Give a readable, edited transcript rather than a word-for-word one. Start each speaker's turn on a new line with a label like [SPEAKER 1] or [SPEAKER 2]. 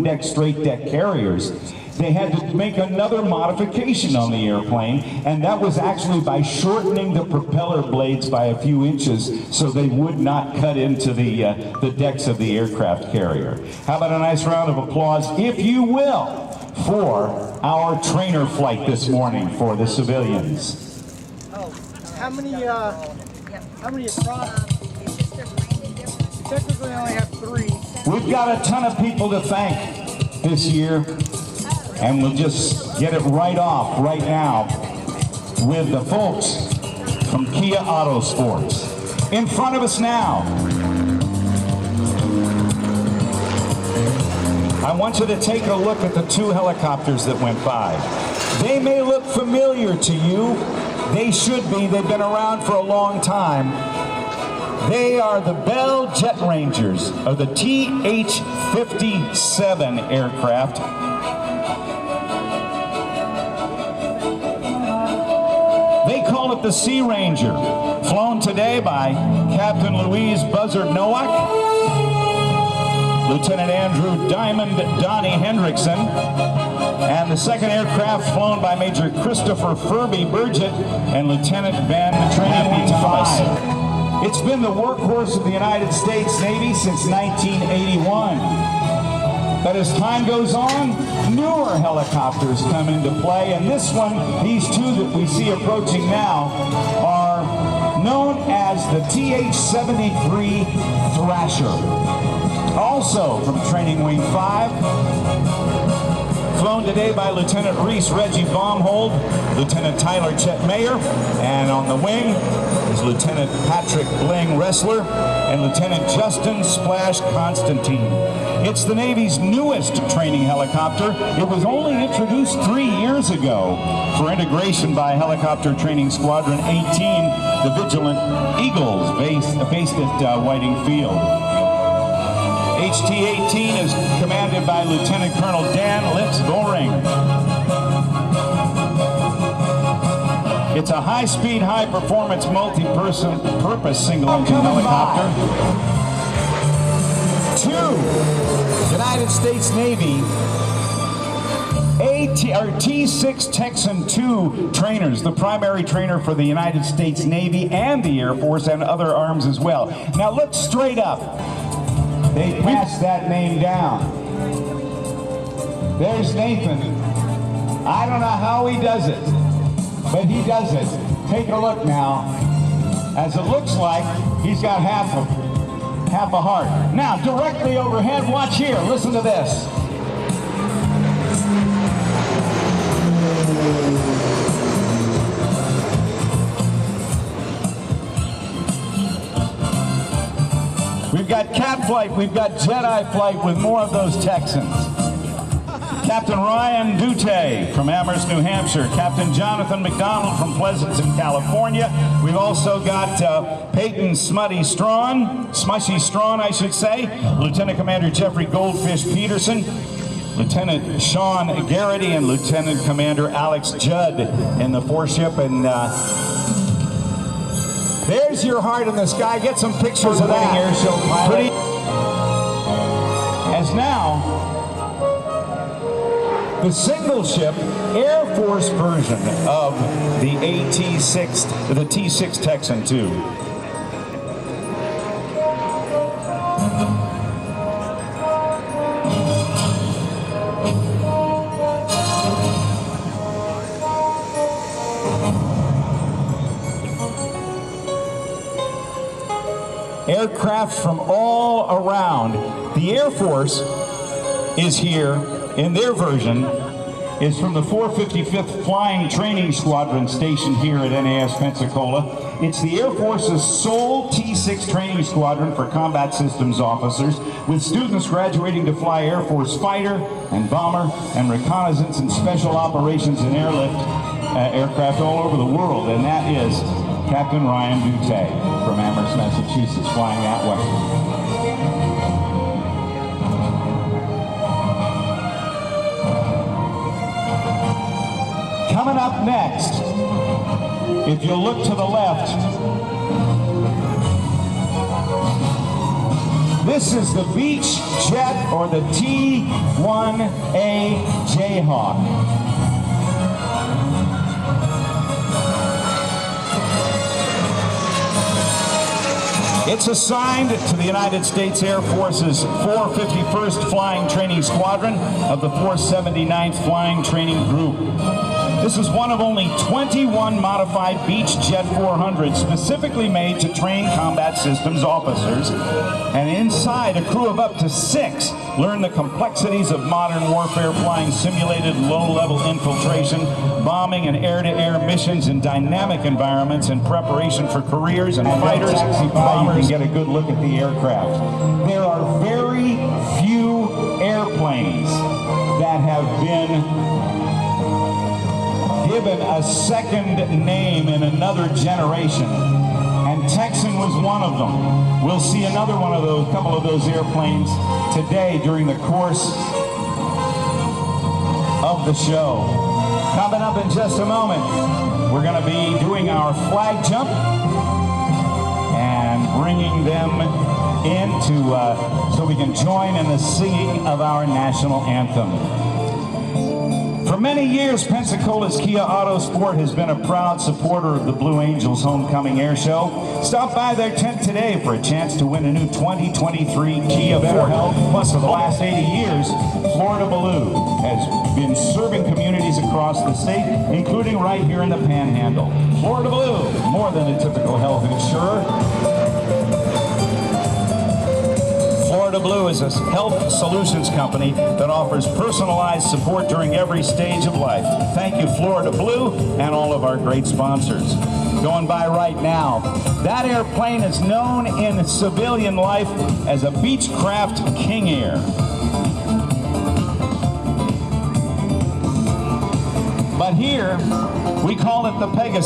[SPEAKER 1] deck straight deck carriers, they had to make another modification on the airplane, and that was actually by shortening the propeller blades by a few inches so they would not cut into the decks of the aircraft carrier. How about a nice round of applause, if you will, for our trainer flight this morning for the civilians.
[SPEAKER 2] How many across? Technically only have 3.
[SPEAKER 1] We've got a ton of people to thank this year, and we'll just get it right off right now with the folks from Kia Auto Sports. In front of us now, I want you to take a look at the 2 helicopters that went by. They may look familiar to you. They should be. They've been around for a long time. They are the Bell Jet Rangers of the TH-57 aircraft. They call it the SeaRanger, flown today by Captain Louise Buzzard Nowak, Lieutenant Andrew Diamond Donnie Hendrickson, and the second aircraft flown by Major Christopher Furby Burgett and Lieutenant Ben Training Thomas. It's been the workhorse of the United States Navy since 1981. But as time goes on, newer helicopters come into play, and this one, these 2 that we see approaching now, are known as the TH-73 Thrasher. Also from Training Wing 5, flown today by Lieutenant Reese Reggie Baumhold, Lieutenant Tyler Chet Mayer, and on the wing is Lieutenant Patrick Bling Ressler and Lieutenant Justin Splash Constantine. It's the Navy's newest training helicopter. It was only introduced 3 years ago for integration by Helicopter Training Squadron 18, the Vigilant Eagles, based at Whiting Field. HT-18 is commanded by Lieutenant Colonel Dan Litz-Goring. It's a high-speed, high-performance, multi-purpose single-engine helicopter. 2 United States Navy T-6 Texan 2 trainers, the primary trainer for the United States Navy and the Air Force and other arms as well. Now look straight up. They passed that name down. There's Nathan. I don't know how he does it, but he does it. Take a look now. As it looks like, he's got half a heart. Now, directly overhead, watch here. Listen to this. We've got cat flight, we've got Jedi flight with more of those Texans. Captain Ryan Dute from Amherst, New Hampshire. Captain Jonathan McDonald from Pleasanton, California. We've also got Peyton Smushy Strawn, I should say. Lieutenant Commander Jeffrey Goldfish Peterson. Lieutenant Sean Garrity and Lieutenant Commander Alex Judd in the 4-ship. And there's your heart in the sky. Get some pictures of that. Airshow pilot. As now, the single ship Air Force version of the T-6 Texan 2. Aircraft from all around. The Air Force is here in their version, is from the 455th Flying Training Squadron stationed here at NAS Pensacola. It's the Air Force's sole T-6 training squadron for combat systems officers, with students graduating to fly Air Force fighter and bomber and reconnaissance and special operations and airlift aircraft all over the world, and that is Captain Ryan Dute from Amherst, Massachusetts, flying that way. Coming up next, if you look to the left, This is the Beach Jet, or the T-1A Jayhawk. It's assigned to the United States Air Force's 451st Flying Training Squadron of the 479th Flying Training Group. This is one of only 21 modified Beach Jet 400s specifically made to train combat systems officers. And inside, a crew of up to 6 learn the complexities of modern warfare, flying simulated low-level infiltration, bombing, and air-to-air missions in dynamic environments in preparation for careers and fighters. You can get a good look at the aircraft. There are very few airplanes that have been given a second name in another generation, and Texan was one of them. We'll see another one of those, couple of those airplanes today during the course of the show. Coming up in just a moment, we're going to be doing our flag jump and bringing them in so we can join in the singing of our national anthem. For many years, Pensacola's Kia Autosport has been a proud supporter of the Blue Angels Homecoming Airshow. Stop by their tent today for a chance to win a new 2023 Kia Better Health. Plus, for the last 80 years, Florida Blue has been serving communities across the state, including right here in the Panhandle. Florida Blue, more than a typical health insurer. Florida Blue is a health solutions company that offers personalized support during every stage of life. Thank you, Florida Blue, and all of our great sponsors. Going by right now, that airplane is known in civilian life as a Beechcraft King Air. But here, we call it the Pegasus.